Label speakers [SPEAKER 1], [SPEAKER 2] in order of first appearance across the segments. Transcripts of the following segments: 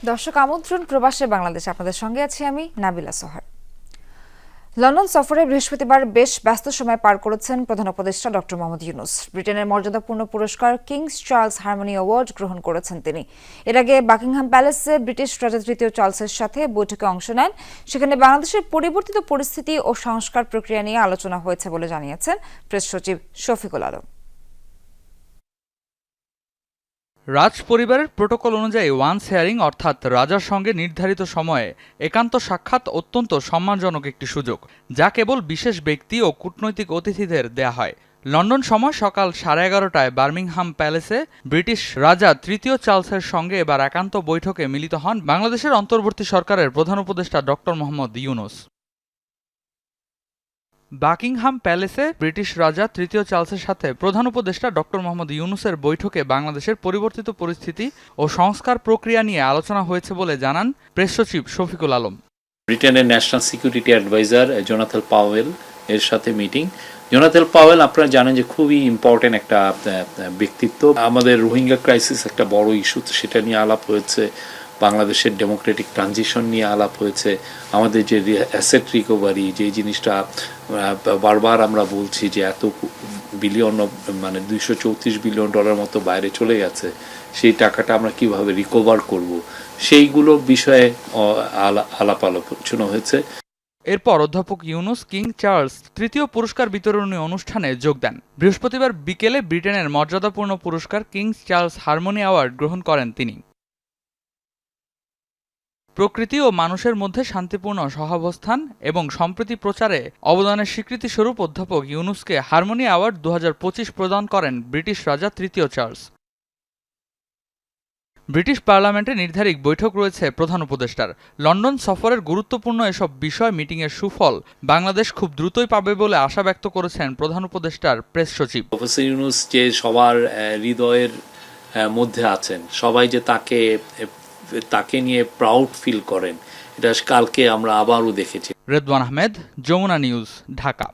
[SPEAKER 1] দর্শক আমন্ত্রণ প্রবাসে বাংলাদেশ, আপনাদের সঙ্গে আছি আমি নাবিলা সোহার। লন্ডন সফরে বৃহস্পতিবার বেশ ব্যস্ত সময় পার করেছেন প্রধান উপদেষ্টা ডক্টর মোহাম্মদ ইউনূস। ব্রিটেনের মর্যাদাপূর্ণ পুরস্কার কিংস চার্লস হারমোনি অ্যাওয়ার্ড গ্রহণ করেছেন তিনি। এর আগে বাকিংহাম প্যালেসে ব্রিটিশ রাজা তৃতীয় চার্লসের সাথে বৈঠকে অংশ নেন। সেখানে বাংলাদেশের পরিবর্তিত পরিস্থিতি ও সংস্কার প্রক্রিয়া নিয়ে আলোচনা হয়েছে বলে জানিয়েছেন প্রেস সচিব শফিকুল আলম।
[SPEAKER 2] রাজ পরিবারের প্রোটোকল অনুযায়ী ওয়ান্স হেয়ারিং অর্থাৎ রাজার সঙ্গে নির্ধারিত সময়ে একান্ত সাক্ষাৎ অত্যন্ত সম্মানজনক একটি সুযোগ, যা কেবল বিশেষ ব্যক্তি ও কূটনৈতিক অতিথিদের দেয়া হয়। লন্ডন সময় সকাল 11:30টায় বার্মিংহাম প্যালেসে ব্রিটিশ রাজা তৃতীয় চার্লসের সঙ্গে এবার একান্ত বৈঠকে মিলিত হন বাংলাদেশের অন্তর্বর্তী সরকারের প্রধান উপদেষ্টা ডক্টর মোহাম্মদ ইউনূস। বাকিংহাম প্যালেসে ব্রিটিশ রাজা তৃতীয় চার্লসের সাথে প্রধান উপদেষ্টা ডক্টর মোহাম্মদ ইউনূসের বৈঠকে বাংলাদেশের পরিবর্তিত পরিস্থিতি ও সংস্কার প্রক্রিয়া নিয়ে আলোচনা হয়েছে বলে জানান প্রেস সচিব শফিকুল আলম।
[SPEAKER 3] ব্রিটেনের national security adviser Jonathan Powell এর সাথে মিটিং। জোনাথন পাওয়েল আপনারা জানেন যে খুবই ইম্পর্টেন্ট একটা ব্যক্তিত্ব। আমাদের রোহিঙ্গা ক্রাইসিস একটা বড় ইস্যু, সেটা নিয়ে আলাপ হয়েছে। বাংলাদেশের ডেমোক্রেটিক ট্রানজিশন নিয়ে আলাপ হয়েছে। আমাদের যে অ্যাসেট রিকভারি, যে জিনিসটা বারবার আমরা বলছি যে এত বিলিয়ন মানে $234 বিলিয়ন মতো বাইরে চলে গেছে, সেই টাকাটা আমরা কিভাবে রিকভার করব, সেইগুলো বিষয়ে আলাপ আলোচনা হয়েছে।
[SPEAKER 2] এরপর অধ্যাপক ইউনূস কিং চার্লস তৃতীয় পুরস্কার বিতরণী অনুষ্ঠানে যোগ দেন। বৃহস্পতিবার বিকেলে ব্রিটেনের মর্যাদাপূর্ণ পুরস্কার কিংস চার্লস হারমোনি অ্যাওয়ার্ড গ্রহণ করেন তিনি। প্রকৃতি ও মানুষের মধ্যে শান্তিপূর্ণ সহাবস্থান এবং সম্প্রীতি প্রচারে অবদানের স্বীকৃতিস্বরূপ অধ্যাপক ইউনূসকে হারমোনি অ্যাওয়ার্ড 2025 প্রদান করেন ব্রিটিশ রাজা তৃতীয় চার্লস। ব্রিটিশ পার্লামেন্টে নির্ধারিত বৈঠক রয়েছে প্রধান উপদেষ্টার। লন্ডন সফরের গুরুত্বপূর্ণ এসব বিষয় মিটিংয়ের সুফল বাংলাদেশ খুব দ্রুতই পাবে বলে আশা ব্যক্ত করেছেন প্রধান উপদেষ্টার প্রেস সচিব।
[SPEAKER 3] প্রফেসর ইউনূস যে সবার হৃদয়ের মধ্যে আছেন, সবাই যে তাকে নিয়ে প্রাউড ফিল করেন, এটা কালকে আমরা আবারও দেখেছি।
[SPEAKER 2] রেদওয়ান আহমেদ, যমুনা নিউজ, ঢাকা।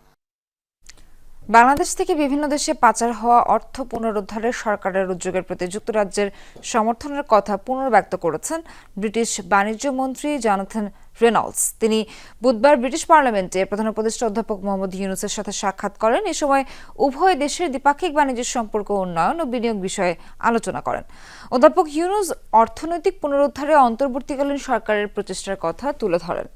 [SPEAKER 1] বাংলাদেশ থেকে বিভিন্ন দেশে পাচার হওয়া অর্থ পুনরুদ্ধারের সরকারের উদ্যোগের প্রতি যুক্তরাজ্যের সমর্থনের কথা পুনর্ব্যক্ত করেছেন ব্রিটিশ বাণিজ্য মন্ত্রী জনাথন রেনল্ডস। তিনি বুধবার ব্রিটিশ পার্লামেন্টে প্রধান উপদেষ্টা অধ্যাপক মোহাম্মদ ইউনূসের সাথে সাক্ষাৎ করেন। এ সময় উভয় দেশের দ্বিপাক্ষিক বাণিজ্যের সম্পর্ক উন্নয়ন ও বিনিয়োগ বিষয়ে আলোচনা করেন। অধ্যাপক ইউনূস অর্থনৈতিক পুনরুদ্ধারে অন্তর্বর্তীকালীন সরকারের প্রচেষ্টার কথা তুলে ধরেন।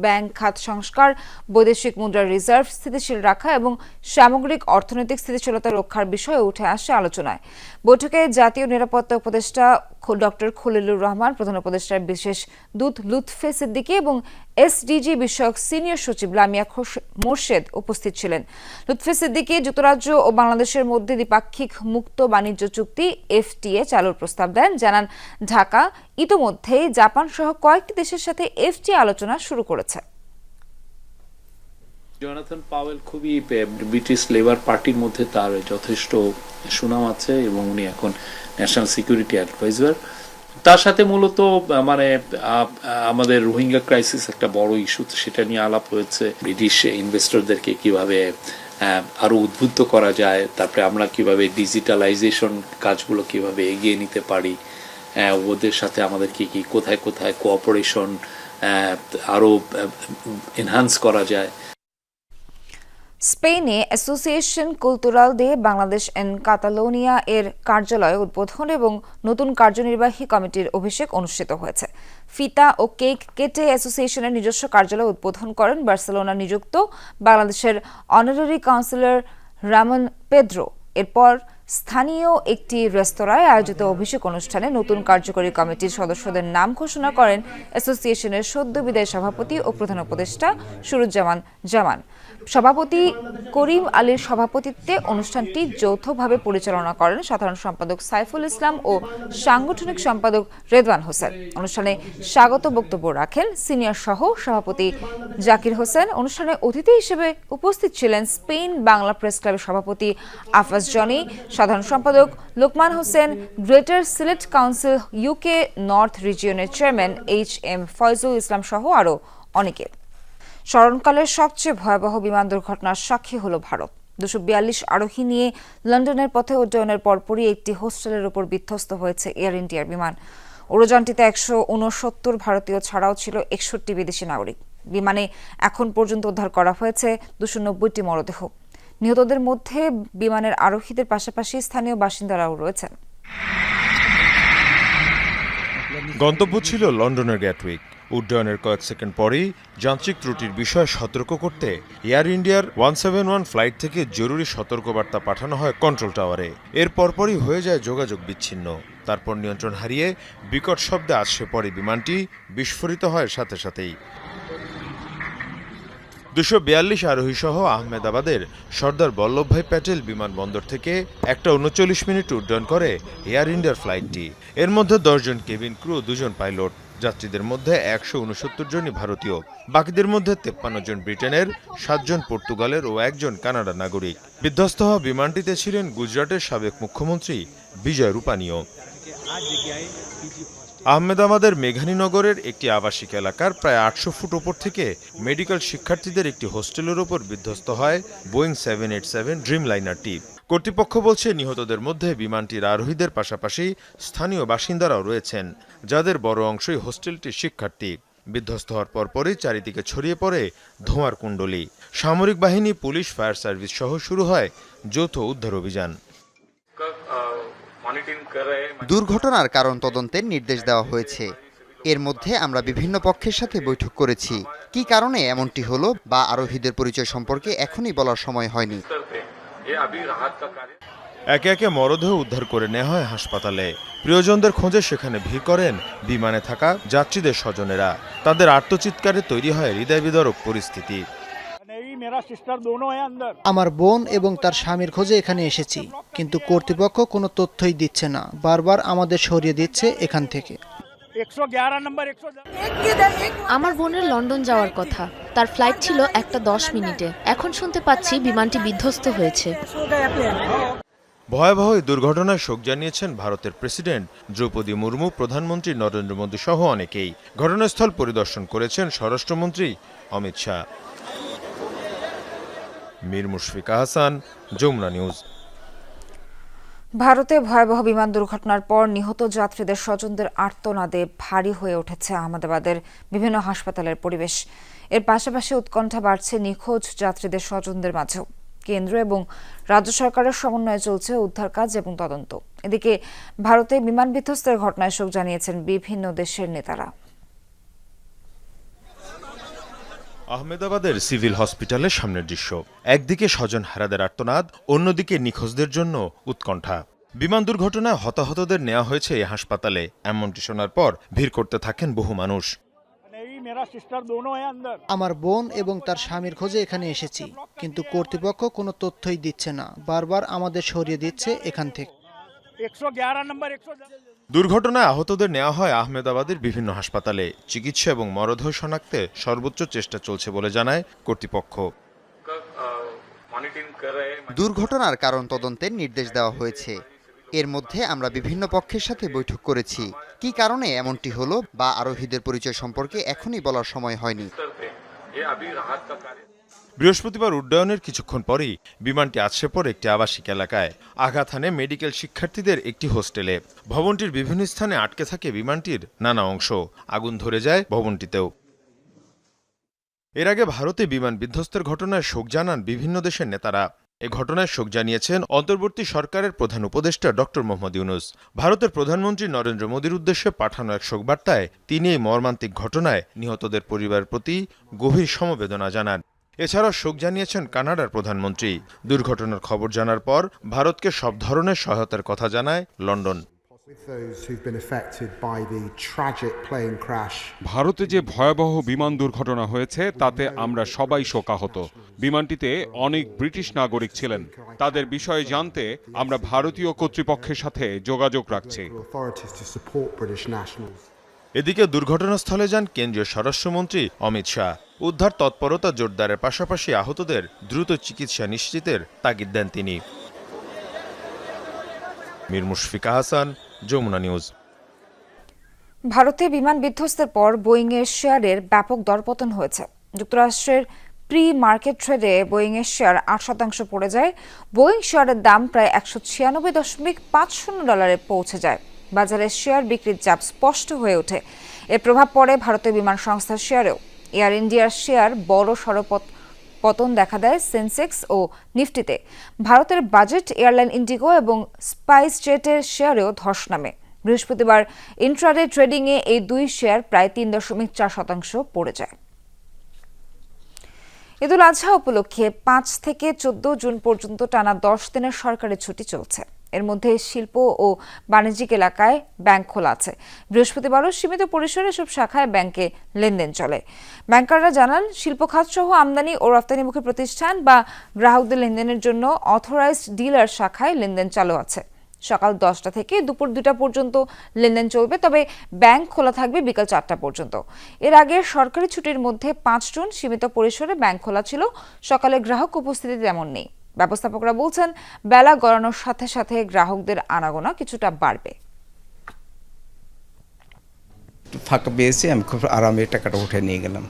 [SPEAKER 1] ব্যাংক খাত সংস্কার, বৈদেশিক মুদ্রার রিজার্ভ স্থিতিশীল রাখা এবং সামগ্রিক অর্থনৈতিক স্থিতিশীলতা রক্ষার বিষয়ে উঠে আসে আলোচনায়। বৈঠকে জাতীয় নিরাপত্তা উপদেষ্টা ডক্টর খলিলুর রহমান, প্রধান উপদেষ্টার বিশেষ দূত লুৎফে সিদ্দিকী এবং এসডিজি বিষয়ক সিনিয়র সচিব লামিয়া মোর্শেদ উপস্থিত ছিলেন। লুৎফে সিদ্দিকী যুক্তরাজ্য ও বাংলাদেশের মধ্যে দ্বিপাক্ষিক মুক্ত বাণিজ্য চুক্তি এফটিএ চালুর প্রস্তাব দেন। জানান ঢাকা ইতোমধ্যেই জাপান সহ কয়েকটি দেশের সাথে এফটিএ আলোচনা শুরু করেছে।
[SPEAKER 3] জোনাথন পাওয়েল খুবই ব্রিটিশ লেবার পার্টির মধ্যে তার যথেষ্ট সুনাম আছে এবং উনি এখন ন্যাশনাল সিকিউরিটি অ্যাডভাইজার। তার সাথে মূলত মানে আমাদের রোহিঙ্গা ক্রাইসিস একটা বড় ইস্যু, সেটা নিয়ে আলাপ হয়েছে। ব্রিটিশ ইনভেস্টরদেরকে কিভাবে আরো উদ্বুদ্ধ করা যায়, তারপরে আমরা কিভাবে ডিজিটালাইজেশন কাজগুলো কিভাবে এগিয়ে নিতে পারি, ওদের সাথে আমাদের কি কোথায় কোথায় কোঅপারেশন আরো এনহান্স করা যায়।
[SPEAKER 1] স্পেনে অ্যাসোসিয়েশন কুলতুরাল দে বাংলাদেশ এন কাতালোনিয়া এর কার্যালয় উদ্বোধন এবং নতুন কার্যনির্বাহী কমিটির অভিষেক অনুষ্ঠিত হয়েছে। ফিতা ও কেক কেটে অ্যাসোসিয়েশনের নিজস্ব কার্যালয় উদ্বোধন করেন বার্সেলোনা নিযুক্ত বাংলাদেশের অনারারি কাউন্সিলর রামন পেদ্রো। এরপর স্থানীয় একটি রেস্তোরাঁয় আয়োজিত অভিষেক অনুষ্ঠানে নতুন কার্যকরী কমিটির সদস্যদের নাম ঘোষণা করেন অ্যাসোসিয়েশনের সদ্য বিদায়ী সভাপতি ও প্রধান উপদেষ্টা সুরুজ্জামান জামান। সভাপতি করিম আলীর সভাপতিত্বে অনুষ্ঠানটি যৌথভাবে পরিচালনা করেন সাধারণ সম্পাদক সাইফুল ইসলাম ও সাংগঠনিক সম্পাদক রেদওয়ান হোসেন। অনুষ্ঠানে স্বাগত বক্তব্য রাখেন সিনিয়র সহ সভাপতি জাকির হোসেন। অনুষ্ঠানে অতিথি হিসেবে উপস্থিত ছিলেন স্পেন বাংলা প্রেস ক্লাবের সভাপতি আফাজ জনি, সাধারণ সম্পাদক Lokman Hossain, greater Sylhet council UK north রিজিয়নের চেয়ারম্যান HM ফয়জুল ইসলাম সহ আরও অনেকে। স্মরণকালের সবচেয়ে ভয়াবহ বিমান দুর্ঘটনার সাক্ষী হল ভারত। 242 আরোহী নিয়ে লন্ডনের পথে উড্ডয়নের পরপরই একটি হোস্টেলের উপর বিধ্বস্ত হয়েছে এয়ার ইন্ডিয়ার বিমান। উড়োযানটিতে 169 ভারতীয় ছাড়াও ছিল 61 বিদেশি নাগরিক। বিমানে এখন পর্যন্ত উদ্ধার করা হয়েছে 290টি মরদেহ। নিহতদের মধ্যে বিমানের আরোহীদের পাশাপাশি স্থানীয় বাসিন্দারাও রয়েছেন।
[SPEAKER 4] গন্তব্য ছিল লন্ডনের গ্যাটউইক। উড্ডয়নের কয়েক সেকেন্ড পরেই যান্ত্রিক ত্রুটির বিষয়ে সতর্ক করতে এয়ার ইন্ডিয়ার 171 ফ্লাইট থেকে জরুরি সতর্কবার্তা পাঠানো হয় কন্ট্রোল টাওয়ারে। এর পরপরই হয়ে যায় যোগাযোগ বিচ্ছিন্ন। তারপর নিয়ন্ত্রণ হারিয়ে বিকট শব্দে আছড়ে পড়ে বিমানটি, বিস্ফোরিত হয় সাথে সাথেই। 242 আরোহী সহ আহমেদাবাদের সর্দার বল্লভভাই প্যাটেল বিমানবন্দর থেকে 1:39 মিনিট উড্ডয়ন করে এয়ার ইন্ডিয়ার ফ্লাইটটি। এর মধ্যে 10 জন কেবিন ক্রু, 2 জন পাইলট। যাত্রীদের মধ্যে 169 জনই ভারতীয়। বাকিদের মধ্যে 53 জন ব্রিটেনের, 7 জন পর্তুগালের ও 1 জন কানাডা নাগরিক। বিধ্বস্ত হওয়া বিমানটিতে ছিলেন গুজরাটের সাবেক মুখ্যমন্ত্রী বিজয় রূপানীও। আহমেদাবাদের মেঘানীনগরের একটি আবাসিক এলাকার প্রায় 800 ফুট ওপর থেকে মেডিকেল শিক্ষার্থীদের একটি হোস্টেলের ওপর বিধ্বস্ত হয় বোয়িং 787 ড্রিমলাইনারটি। কর্তৃপক্ষ বলছে নিহতদের মধ্যে বিমানটির আরোহীদের পাশাপাশি স্থানীয় বাসিন্দারাও রয়েছেন, যাদের বড় অংশই হোস্টেলটির শিক্ষার্থী। বিধ্বস্ত হওয়ার পরপরই চারিদিকে ছড়িয়ে পড়ে ধোঁয়ার কুণ্ডলী। সামরিক বাহিনী, পুলিশ, ফায়ার সার্ভিস সহ শুরু হয় যৌথ উদ্ধার অভিযান।
[SPEAKER 5] দুর্ঘটনার কারণ তদন্তের নির্দেশ দেওয়া হয়েছে। এর মধ্যে আমরা বিভিন্ন পক্ষের সাথে বৈঠক করেছি। কী কারণে এমনটি হলো বা আরোহীদের পরিচয় সম্পর্কে এখনই বলার সময় হয়নি।
[SPEAKER 4] একে একে মরদেহ উদ্ধার করে নেওয়া হয় হাসপাতালে। প্রিয়জনদের খোঁজে সেখানে ভিড় করেন বিমানে থাকা যাত্রীদের স্বজনেরা। তাদের আর্তচিৎকারে তৈরি হয় হৃদয় বিদারক পরিস্থিতি।
[SPEAKER 6] আমার বোন এবং তার স্বামীর খোঁজে এখানে এসেছি, কিন্তু কর্তৃপক্ষ কোনো তথ্যই দিচ্ছে না। বারবার আমাদের সরিয়ে দিচ্ছে এখান থেকে।
[SPEAKER 7] আমার বোনের লন্ডন যাওয়ার কথা, তার ফ্লাইট ছিল 1:10 মিনিটে। এখন শুনতে পাচ্ছি বিমানটি বিধ্বস্ত হয়েছে।
[SPEAKER 4] ভয়াবহ এই দুর্ঘটনায় শোক জানিয়েছেন ভারতের প্রেসিডেন্ট দ্রৌপদী মুর্মু, প্রধানমন্ত্রী নরেন্দ্র মোদী সহ অনেকেই। ঘটনাস্থল পরিদর্শন করেছেন স্বরাষ্ট্রমন্ত্রী অমিত শাহ। মীর মুশফিকা হাসান, যমুনা নিউজ।
[SPEAKER 1] ভারতে ভয়াবহ বিমান দুর্ঘটনার পর নিহত যাত্রীদের স্বজনদের আর্তনাদে ভারী হয়ে উঠেছে আহমেদাবাদের বিভিন্ন হাসপাতালের পরিবেশ। এর পাশাপাশি উৎকণ্ঠা বাড়ছে নিখোঁজ যাত্রীদের স্বজনদের মাঝেও। কেন্দ্র এবং রাজ্য সরকারের সমন্বয়ে চলছে উদ্ধার কাজ এবং তদন্ত। এদিকে ভারতে বিমান বিধ্বস্তের ঘটনায় শোক জানিয়েছেন বিভিন্ন দেশের নেতারা।
[SPEAKER 4] আহমেদাবাদের সিভিল হসপিটালের সামনের দৃশ্য। একদিকে স্বজন হারাদের আর্তনাদ, অন্যদিকে নিখোঁজদের জন্য উৎকণ্ঠা। বিমান দুর্ঘটনায় হতাহতদের নেওয়া হয়েছে এই হাসপাতালে। এমনটি শোনার পর ভিড় করতে থাকেন বহু মানুষ।
[SPEAKER 6] আমার বোন এবং তার স্বামীর খোঁজে এখানে এসেছি, কিন্তু কর্তৃপক্ষ কোনো তথ্যই দিচ্ছে না। বারবার আমাদের সরিয়ে দিচ্ছে এখান থেকে।
[SPEAKER 4] দুর্ঘটনায় আহতদের নেওয়া হয় আহমেদাবাদের বিভিন্ন হাসপাতালে। চিকিৎসা এবং মরদেহ শনাক্তে সর্বোচ্চ চেষ্টা চলছে বলে জানায় কর্তৃপক্ষ।
[SPEAKER 5] দুর্ঘটনার কারণ তদন্তের নির্দেশ দেওয়া হয়েছে। এর মধ্যে আমরা বিভিন্ন পক্ষের সাথে বৈঠক করেছি। কী কারণে এমনটি হলো বা আরোহীদের পরিচয় সম্পর্কে এখনই বলার সময় হয়নি।
[SPEAKER 4] বৃহস্পতিবার উড্ডয়নের কিছুক্ষণ পরই বিমানটি আছড়ে পড়ে একটি আবাসিক এলাকায়। আঘাত হানে মেডিকেল শিক্ষার্থীদের একটি হোস্টেলে। ভবনটির বিভিন্ন স্থানে আটকে থাকে বিমানটির নানা অংশ। আগুন ধরে যায় ভবনটিতেও। এর আগে ভারতে বিমান বিধ্বস্তের ঘটনায় শোক জানান বিভিন্ন দেশের নেতারা। এ ঘটনায় শোক জানিয়েছেন অন্তর্বর্তী সরকারের প্রধান উপদেষ্টা ডক্টর মোহাম্মদ ইউনূস। ভারতের প্রধানমন্ত্রী নরেন্দ্র মোদীর উদ্দেশ্যে পাঠানো এক শোকবার্তায় তিনি এই মর্মান্তিক ঘটনায় নিহতদের পরিবারের প্রতি গভীর সমবেদনা জানান। এছাড়াও শোক জানিয়েছেন কানাডার প্রধানমন্ত্রী। দুর্ঘটনার খবর জানার পর ভারতকে সব ধরনের সহায়তার কথা জানায় লন্ডন।
[SPEAKER 8] ভারতে যে ভয়াবহ বিমান দুর্ঘটনা হয়েছে তাতে আমরা সবাই শোকাহত। বিমানটিতে অনেক ব্রিটিশ নাগরিক ছিলেন। তাদের বিষয়ে জানতে আমরা ভারতীয় কর্তৃপক্ষের সাথে যোগাযোগ রাখছি।
[SPEAKER 4] এদিকে দুর্ঘটনাস্থলে যান কেন্দ্রীয় স্বরাষ্ট্রমন্ত্রী অমিত শাহ। উদ্ধার তৎপরতা জোরদারের পাশাপাশি আহতদের দ্রুত চিকিৎসা নিশ্চিতের তাগিদ দেন তিনি। মীর মুশফিকা হাসান, যমুনা নিউজ।
[SPEAKER 1] ভারতে বিমান বিধ্বস্তের পর বোয়িংয়ের শেয়ারের ব্যাপক দরপতন হয়েছে। যুক্তরাষ্ট্রের প্রি মার্কেট ট্রেডে বোয়িংয়ের শেয়ার 8% পড়ে যায়। বোয়িং শেয়ারের দাম প্রায় $196.50 পৌঁছে যায়। বাজারে শেয়ার বিক্রির চাপ স্পষ্ট হয়ে ওঠে। এর প্রভাব পড়ে ভারতীয় বিমান সংস্থার শেয়ারেও। এয়ার ইন্ডিয়ার শেয়ার বড় পতন দেখা দেয় সেন্সেক্স ও নিফটিতে। ভারতের বাজেট এয়ারলাইন ইন্ডিগো এবং স্পাইস জেটের শেয়ারেও ধস নামে। বৃহস্পতিবার ইন্ট্রাডে ট্রেডিংয়ে এই দুই শেয়ার প্রায় ৩.৪% পড়ে যায়। ঈদুল আজহা উপলক্ষে 5 থেকে 14 জুন পর্যন্ত টানা 10 দিনের সরকারি ছুটি চলছে। এর মধ্যে শিল্প ও বাণিজ্যিক এলাকায় ব্যাংক খোলা আছে। বৃহস্পতিবারও সীমিত পরিসরে সব শাখায় ব্যাংকে লেনদেন চলে। ব্যাংকাররা জানান, শিল্প খাত সহ আমদানি ও রপ্তানিমুখী প্রতিষ্ঠান বা গ্রাহকদের লেনদেনের জন্য অথরাইজড ডিলার শাখায় লেনদেন চালু আছে। সকাল 10টা থেকে দুপুর 2টা পর্যন্ত লেনদেন চলবে, তবে ব্যাংক খোলা থাকবে বিকাল 4টা পর্যন্ত। এর আগে সরকারি ছুটির মধ্যে 5 জুন সীমিত পরিসরে ব্যাংক খোলা ছিল। সকালে গ্রাহক উপস্থিতি তেমন নেই। ব্যবস্থাপকরা বলছেন, বেলা গড়ানোর সাথে সাথে গ্রাহকদের আনাগোনা কিছুটা বাড়বে।
[SPEAKER 9] ফাঁকা পেয়েছি, আমি খুব আরামে টাকাটা উঠে নিয়ে গেলাম,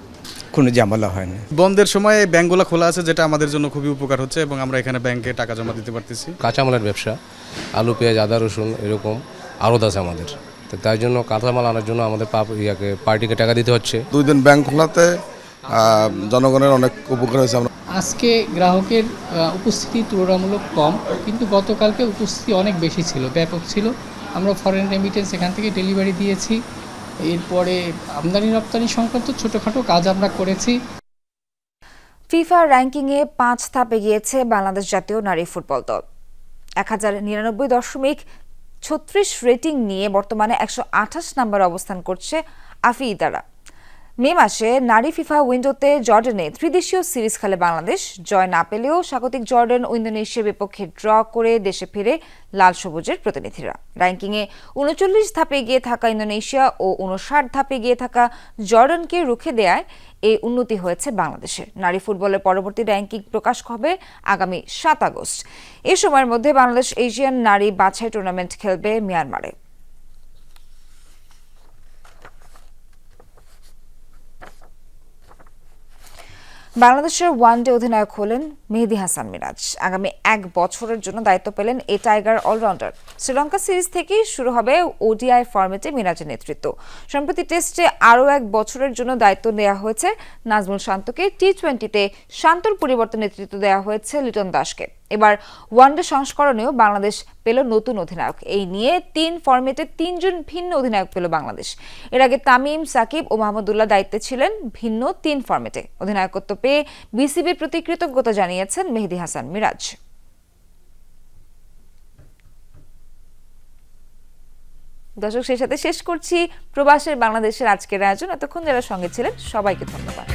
[SPEAKER 9] কোনো ঝামেলা হয় না।
[SPEAKER 10] বন্ধের সময় ব্যাংকগুলো খোলা আছে, যেটা আমাদের জন্য খুবই উপকার হচ্ছে এবং আমরা এখানে ব্যাংকে টাকা জমা দিতে পারতেছি।
[SPEAKER 11] কাঁচামালের ব্যবসা, আলু পেঁয়াজ আদা রসুন এরকম আড়ত আছে আমাদের, তো তাই জন্য কাঁচামাল আনার জন্য আমাদের পার্টিকে টাকা দিতে হচ্ছে।
[SPEAKER 12] 2 দিন ব্যাংক খোলাতে জনগণের অনেক উপকার হয়েছে।
[SPEAKER 13] আজকে গ্রাহকের উপস্থিতি তুলনামূলক কম, কিন্তু গতকালকে উপস্থিতি অনেক বেশি ছিল, ব্যাপক ছিল। আমরা ফরেন রেমিটেন্স এখান থেকে ডেলিভারি দিয়েছি। এরপরে আমদানি রপ্তানি সংক্রান্ত ছোটোখাটো কাজ আমরা করেছি।
[SPEAKER 1] ফিফা র্যাঙ্কিংয়ে 5 ধাপ এগিয়েছে বাংলাদেশ জাতীয় নারী ফুটবল দল। 1099.36 রেটিং নিয়ে বর্তমানে 128 নম্বরে অবস্থান করছে আফিদারা। মে মাসে নারী ফিফা উইন্ডোতে জর্ডানে ত্রিদেশীয় সিরিজ খেলে বাংলাদেশ। জয় না পেলেও স্বাগতিক জর্ডান ও ইন্দোনেশিয়ার বিপক্ষে ড্র করে দেশে ফিরে লাল সবুজের প্রতিনিধিরা। র্যাঙ্কিংয়ে 39 ধাপে এগিয়ে থাকা ইন্দোনেশিয়া ও 59 ধাপে এগিয়ে থাকা জর্ডানকে রুখে দেয়ায় এই উন্নতি হয়েছে বাংলাদেশের। নারী ফুটবলের পরবর্তী র্যাঙ্কিং প্রকাশ হবে আগামী 7 আগস্ট। এই সময়ের মধ্যে বাংলাদেশ এশিয়ান নারী বাছাই টুর্নামেন্ট খেলবে মিয়ানমারে। বাংলাদেশের ওয়ানডে অধিনায়ক হলেন মেহেদী হাসান মিরাজ। আগামী 1 বছরের জন্য দায়িত্ব পেলেন এই টাইগার অলরাউন্ডার। শ্রীলঙ্কা সিরিজ থেকেই শুরু হবে ওডিআই ফরম্যাটে মিরাজের নেতৃত্ব। সম্প্রতি টেস্টে আরও 1 বছরের জন্য দায়িত্ব দেওয়া হয়েছে নাজমুল শান্তকে। টি20তে শান্তর পরিবর্তে নেতৃত্ব দেওয়া হয়েছে লিটন দাসকে। এবার ওয়ানডে সংস্করণেও বাংলাদেশ পেল নতুন অধিনায়ক। এই নিয়ে 3 ফরম্যাটে 3 জন ভিন্ন অধিনায়ক পেল বাংলাদেশ। এর আগে তামিম, সাকিব ও মাহমুদুল্লাহ দায়িত্বে ছিলেন ভিন্ন 3 ফরম্যাটে। অধিনায়কত্ব পেয়ে বিসিবির প্রতি কৃতজ্ঞতা জানিয়েছেন মেহেদী হাসান মিরাজ। দর্শক, সেই সাথে শেষ করছি প্রবাসের বাংলাদেশের আজকের আয়োজন। এতক্ষণ যারা সঙ্গে ছিলেন সবাইকে ধন্যবাদ।